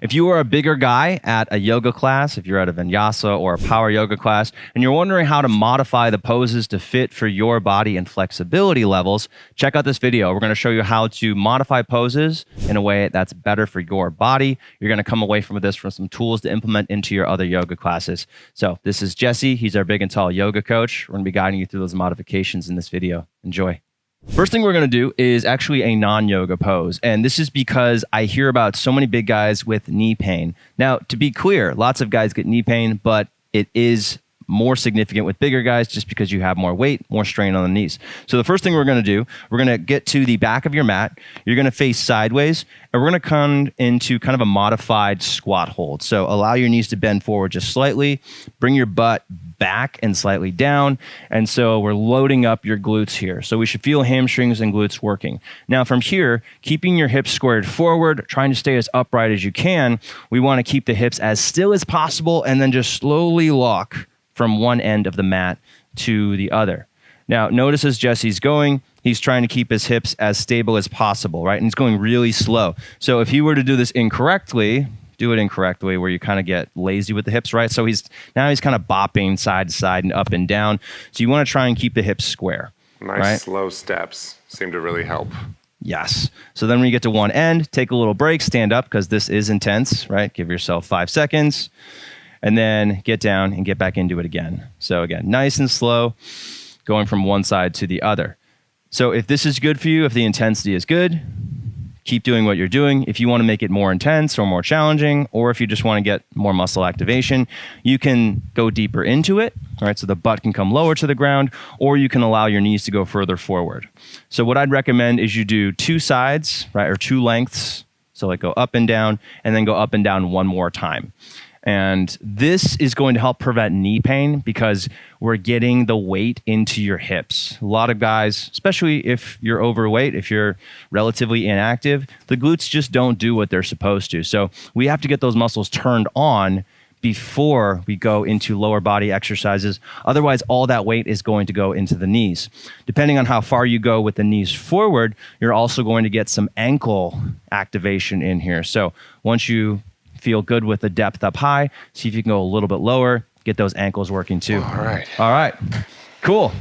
If you are a bigger guy at a yoga class, if you're at a vinyasa or a power yoga class, and you're wondering how to modify the poses to fit for your body and flexibility levels, check out this video. We're going to show you how to modify poses in a way that's better for your body. You're going to come away from this with some tools to implement into your other yoga classes. So this is Jesse. He's our big and tall yoga coach. We're going to be guiding you through those modifications in this video. Enjoy. First thing we're going to do is actually a non-yoga pose. And this is because I hear about so many big guys with knee pain. Now, to be clear, lots of guys get knee pain, but it is more significant with bigger guys just because you have more weight, more strain on the knees. So the first thing we're going to do, we're going to get to the back of your mat. You're going to face sideways, and we're going to come into kind of a modified squat hold. So allow your knees to bend forward just slightly, bring your butt back and slightly down. And so we're loading up your glutes here. So we should feel hamstrings and glutes working. Now from here, keeping your hips squared forward, trying to stay as upright as you can, we want to keep the hips as still as possible and then just slowly lock from one end of the mat to the other. Now, notice as Jesse's going, he's trying to keep his hips as stable as possible, right? And he's going really slow. So if he were to do this incorrectly, do it incorrectly where you kind of get lazy with the hips, right? So he's kind of bopping side to side and up and down. So you want to try and keep the hips square. Nice, right? Slow steps seem to really help. Yes. So then when you get to one end, take a little break, stand up because this is intense, right? Give yourself 5 seconds. And then get down and get back into it again. So again, nice and slow, going from one side to the other. So if this is good for you, if the intensity is good, keep doing what you're doing. If you want to make it more intense or more challenging, or if you just want to get more muscle activation, you can go deeper into it, all right? So the butt can come lower to the ground, or you can allow your knees to go further forward. So what I'd recommend is you do 2 sides, right, or 2 lengths. So like go up and down, and then go up and down one more time. And this is going to help prevent knee pain because we're getting the weight into your hips. A lot of guys, especially if you're overweight, if you're relatively inactive, the glutes just don't do what they're supposed to. So we have to get those muscles turned on before we go into lower body exercises. Otherwise, all that weight is going to go into the knees. Depending on how far you go with the knees forward, you're also going to get some ankle activation in here. So once you feel good with the depth up high, see if you can go a little bit lower, get those ankles working too. All right. Cool.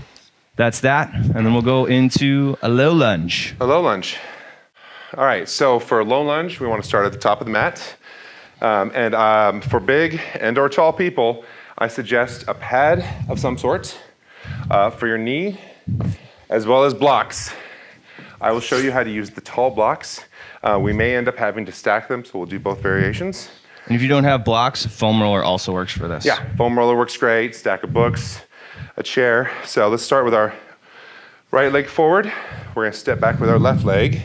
That's that. And then we'll go into a low lunge. A low lunge. All right. So for a low lunge, we want to start at the top of the mat. For big and or tall people, I suggest a pad of some sort for your knee, as well as blocks. I will show you how to use the tall blocks. We may end up having to stack them, so we'll do both variations. And if you don't have blocks, foam roller also works for this. Yeah, foam roller works great, stack of books, a chair. So let's start with our right leg forward. We're gonna step back with our left leg,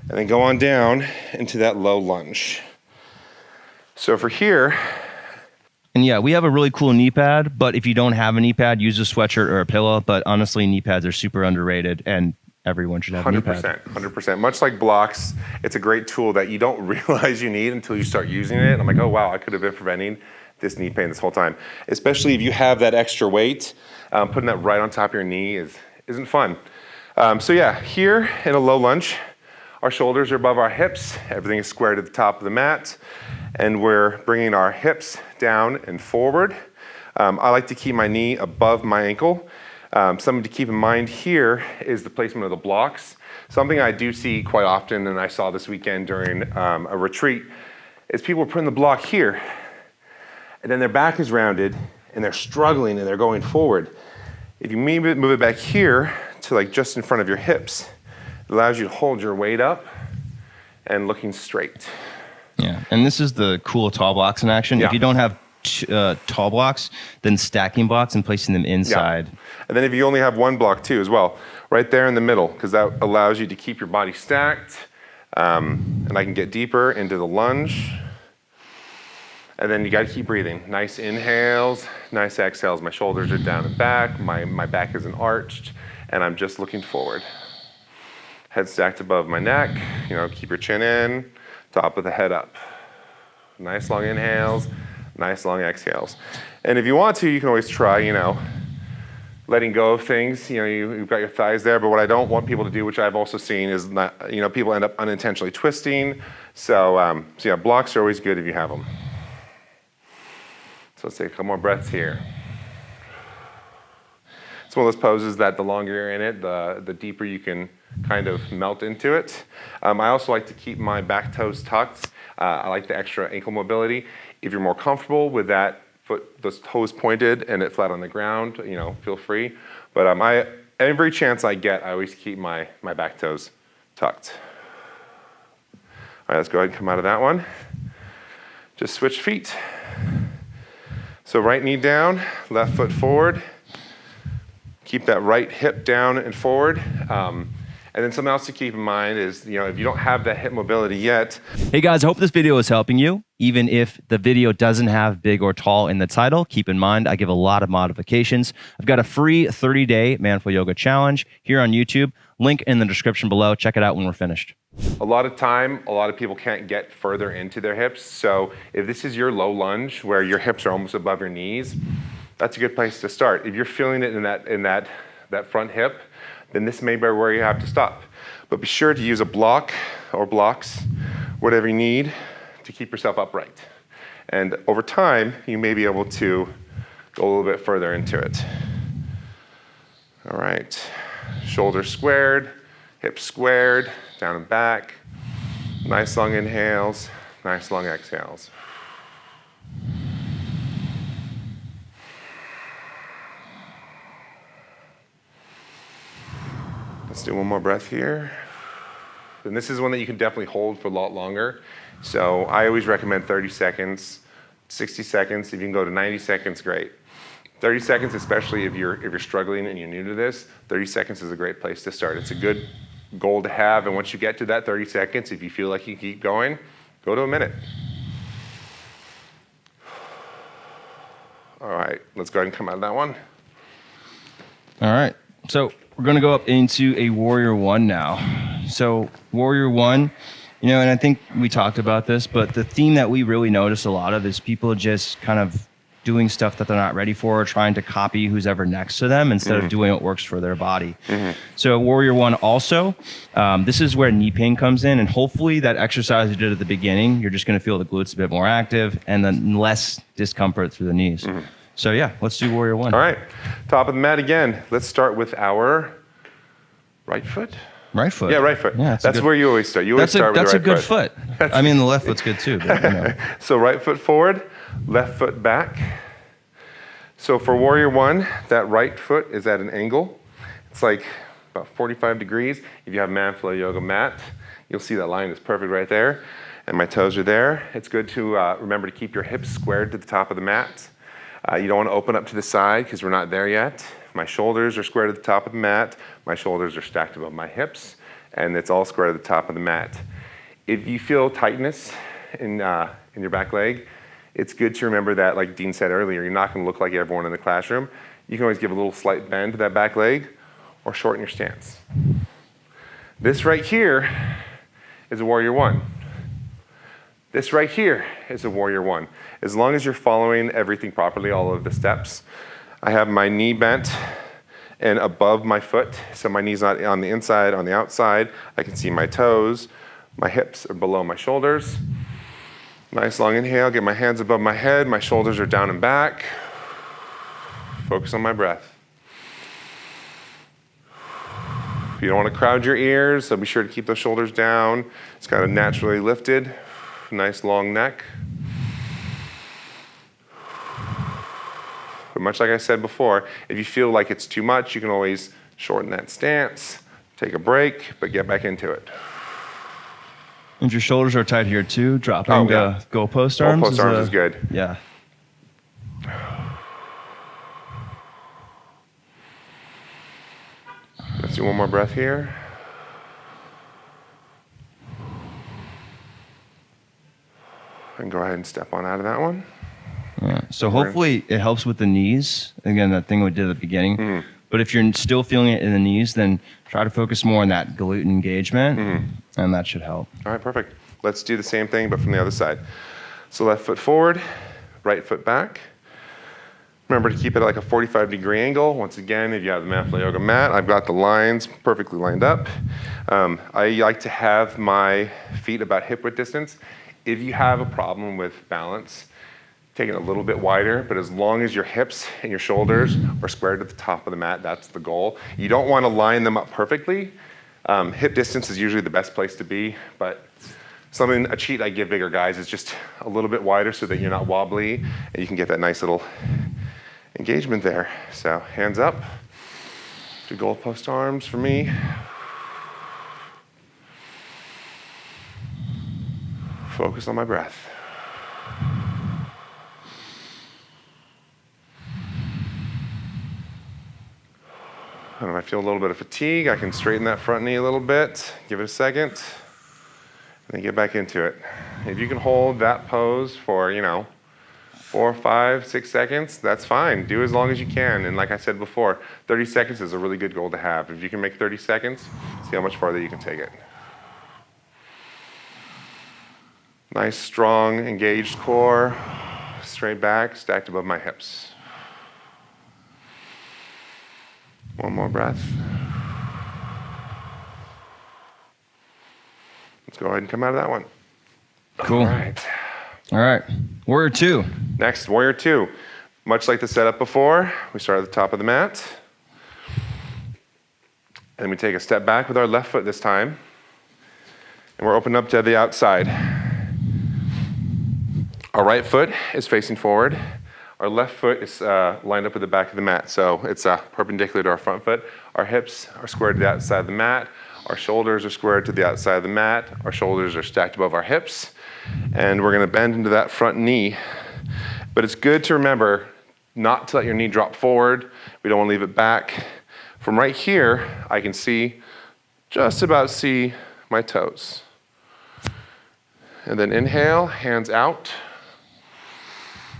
and then go on down into that low lunge. So for here, and yeah, we have a really cool knee pad, but if you don't have a knee pad, use a sweatshirt or a pillow. But honestly, knee pads are super underrated, and everyone should have a knee pad. 100%. Much like blocks, it's a great tool that you don't realize you need until you start using it. I'm like, oh wow, I could have been preventing this knee pain this whole time. Especially if you have that extra weight, putting that right on top of your knee isn't fun. So yeah, here in a low lunge, our shoulders are above our hips. Everything is squared at the top of the mat. And we're bringing our hips down and forward. I like to keep my knee above my ankle. Something to keep in mind here is the placement of the blocks. Something I do see quite often, and I saw this weekend during a retreat, is people are putting the block here, and then their back is rounded, and they're struggling, and they're going forward. If you move it back here to like just in front of your hips, it allows you to hold your weight up and looking straight. Yeah, and this is the cool tall blocks in action. Yeah. If you don't have tall blocks, then stacking blocks and placing them inside. Yeah. And then if you only have one block too as well, right there in the middle, because that allows you to keep your body stacked. And I can get deeper into the lunge. And then you got to keep breathing. Nice inhales, nice exhales. My shoulders are down and back, my back isn't arched, and I'm just looking forward. Head stacked above my neck, keep your chin in, top of the head up. Nice long inhales, nice long exhales. And if you want to, you can always try, letting go of things. You've got your thighs there, but what I don't want people to do, which I've also seen, is not, people end up unintentionally twisting. So yeah, blocks are always good if you have them. So let's take a couple more breaths here. It's one of those poses that the longer you're in it, the deeper you can kind of melt into it. I also like to keep my back toes tucked. I like the extra ankle mobility. If you're more comfortable with that foot, those toes pointed and it flat on the ground, you know, feel free. But every chance I get, I always keep my back toes tucked. All right, let's go ahead and come out of that one. Just switch feet. So right knee down, left foot forward. Keep that right hip down and forward. And then something else to keep in mind is, you know, if you don't have that hip mobility yet. Hey guys, I hope this video is helping you. Even if the video doesn't have big or tall in the title, keep in mind I give a lot of modifications. I've got a free 30-day Man-Full Yoga challenge here on YouTube. Link in the description below. Check it out when we're finished. A lot of time, a lot of people can't get further into their hips. So if this is your low lunge where your hips are almost above your knees, that's a good place to start. If you're feeling it in that front hip, then this may be where you have to stop. But be sure to use a block or blocks, whatever you need, to keep yourself upright. And over time, you may be able to go a little bit further into it. All right, shoulders squared, hips squared, down and back. Nice long inhales, nice long exhales. Let's do one more breath here. And this is one that you can definitely hold for a lot longer. So I always recommend 30 seconds, 60 seconds. If you can go to 90 seconds, great. 30 seconds, especially if you're struggling and you're new to this, 30 seconds is a great place to start. It's a good goal to have. And once you get to that 30 seconds, if you feel like you keep going, go to a minute. All right, let's go ahead and come out of that one. All right, so we're gonna go up into a Warrior One now. So Warrior One, you know, and I think we talked about this, but the theme that we really notice a lot of is people just kind of doing stuff that they're not ready for, or trying to copy who's ever next to them instead of doing what works for their body. So Warrior One also, this is where knee pain comes in, and hopefully that exercise you did at the beginning, you're just gonna feel the glutes a bit more active and then less discomfort through the knees. So yeah, let's do Warrior One. All right, top of the mat again. Let's start with our right foot. Right foot. Yeah, right foot. Yeah, that's where you always start. You always start with the right foot. That's a good foot. I mean, the left foot's good too. But, you know. So right foot forward, left foot back. So for Warrior One, that right foot is at an angle. It's like about 45 degrees. If you have Man-Full Yoga mat, you'll see that line is perfect right there. And my toes are there. It's good to remember to keep your hips squared to the top of the mat. You don't want to open up to the side because we're not there yet. My shoulders are squared at the top of the mat. My shoulders are stacked above my hips, and it's all squared at the top of the mat. If you feel tightness in your back leg, it's good to remember that, like Dean said earlier, you're not going to look like everyone in the classroom. You can always give a little slight bend to that back leg or shorten your stance. This right here is a Warrior One. This right here is a Warrior One. As long as you're following everything properly, all of the steps. I have my knee bent and above my foot, so my knee's not on the inside, on the outside. I can see my toes. My hips are below my shoulders. Nice long inhale, get my hands above my head. My shoulders are down and back. Focus on my breath. You don't want to crowd your ears, so be sure to keep those shoulders down. It's kind of naturally lifted. Nice long neck. But much like I said before, if you feel like it's too much, you can always shorten that stance, take a break, but get back into it. And your shoulders are tight here too, dropping the goalpost arms. Goalpost arms is good. Yeah. Let's do one more breath here. And go ahead and step on out of that one. Yeah. So hopefully it helps with the knees. Again, that thing we did at the beginning. But if you're still feeling it in the knees, then try to focus more on that glute engagement, and that should help. All right, perfect. Let's do the same thing, but from the other side. So left foot forward, right foot back. Remember to keep it at like a 45-degree angle. Once again, if you have the Mat-Flow Yoga mat, I've got the lines perfectly lined up. I like to have my feet about hip width distance. If you have a problem with balance, take it a little bit wider, but as long as your hips and your shoulders are squared at the top of the mat, that's the goal. You don't want to line them up perfectly. Hip distance is usually the best place to be, but a cheat I give bigger guys is just a little bit wider so that you're not wobbly and you can get that nice little engagement there. So hands up, do goalpost arms for me. Focus on my breath. And if I feel a little bit of fatigue, I can straighten that front knee a little bit, give it a second, and then get back into it. If you can hold that pose for, 4, 5, 6 seconds, that's fine. Do as long as you can. And like I said before, 30 seconds is a really good goal to have. If you can make 30 seconds, see how much farther you can take it. Nice, strong, engaged core, straight back, stacked above my hips. One more breath. Let's go ahead and come out of that one. Cool. All right. Warrior 2. Next, Warrior 2. Much like the setup before, we start at the top of the mat. And we take a step back with our left foot this time. And we're opening up to the outside. Our right foot is facing forward. Our left foot is lined up with the back of the mat, so it's perpendicular to our front foot. Our hips are squared to the outside of the mat. Our shoulders are squared to the outside of the mat. Our shoulders are stacked above our hips. And we're gonna bend into that front knee. But it's good to remember not to let your knee drop forward. We don't wanna leave it back. From right here, I can just about see my toes. And then inhale, hands out.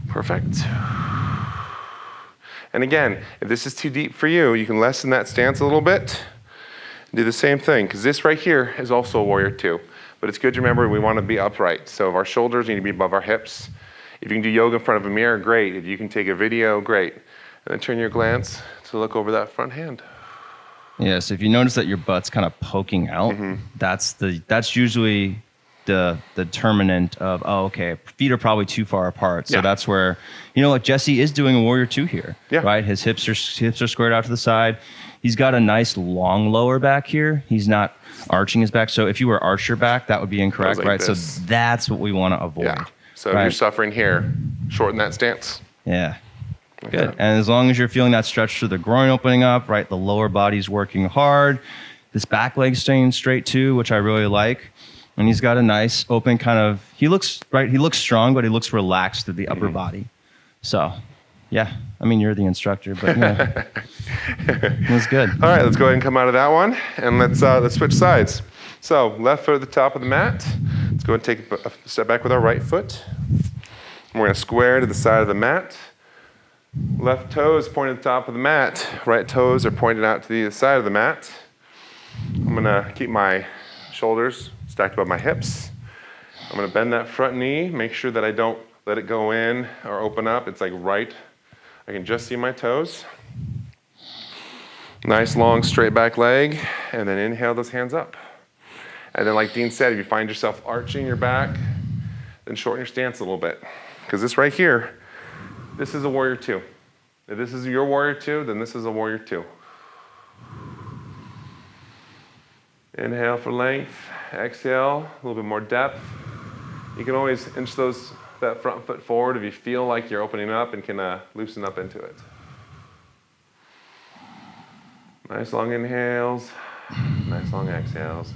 Perfect. And again, if this is too deep for you, you can lessen that stance a little bit. Do the same thing, because this right here is also a Warrior 2. But it's good to remember we want to be upright. So if our shoulders need to be above our hips. If you can do yoga in front of a mirror, great. If you can take a video, great. And then turn your glance to look over that front hand. Yeah, so if you notice that your butt's kind of poking out, that's usually the determinant of, okay, feet are probably too far apart. So that's where, like Jesse is doing a Warrior 2 here, right? His hips are squared out to the side. He's got a nice long lower back here. He's not arching his back. So if you were arch your back, that would be incorrect, like right? This. So that's what we want to avoid. Yeah. So if you're suffering here, shorten that stance. Yeah. Like good. And as long as you're feeling that stretch through the groin opening up, right? The lower body's working hard. This back leg's staying straight too, which I really like. And he's got a nice open kind of, he looks strong, but he looks relaxed through the upper body. So, yeah, I mean, you're the instructor, but yeah, it was good. All right, let's go ahead and come out of that one, and let's switch sides. So, left foot at the top of the mat. Let's go and take a step back with our right foot. We're gonna square to the side of the mat. Left toes pointed at the top of the mat. Right toes are pointed out to the side of the mat. I'm gonna keep my shoulders stacked above my hips. I'm gonna bend that front knee, make sure that I don't let it go in or open up. It's like right, I can just see my toes. Nice long straight back leg, and then inhale those hands up. And then like Dean said, if you find yourself arching your back, then shorten your stance a little bit. Because this right here, this is a Warrior 2. If this is your Warrior 2, then this is a Warrior 2. Inhale for length, exhale, a little bit more depth. You can always inch that front foot forward if you feel like you're opening up and can loosen up into it. Nice long inhales, nice long exhales.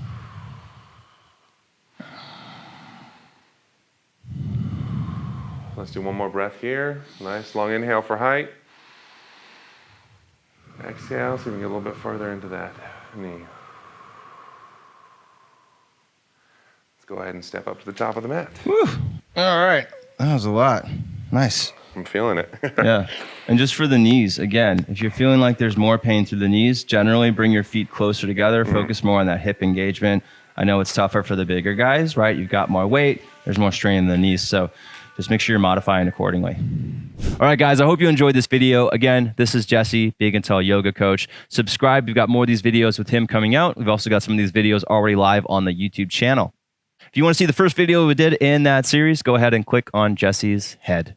Let's do one more breath here. Nice long inhale for height. Exhale, so we can get a little bit further into that knee. Let's go ahead and step up to the top of the mat. Woo. All right, that was a lot. Nice. I'm feeling it. Yeah, and just for the knees, again, if you're feeling like there's more pain through the knees, generally bring your feet closer together, focus more on that hip engagement. I know it's tougher for the bigger guys, right? You've got more weight, there's more strain in the knees. So Just make sure you're modifying accordingly. All right, guys, I hope you enjoyed this video. Again, this is Jesse, Big and Tall Yoga Coach. Subscribe. We've got more of these videos with him coming out. We've also got some of these videos already live on the YouTube channel. If you want to see the first video we did in that series, go ahead and click on Jesse's head.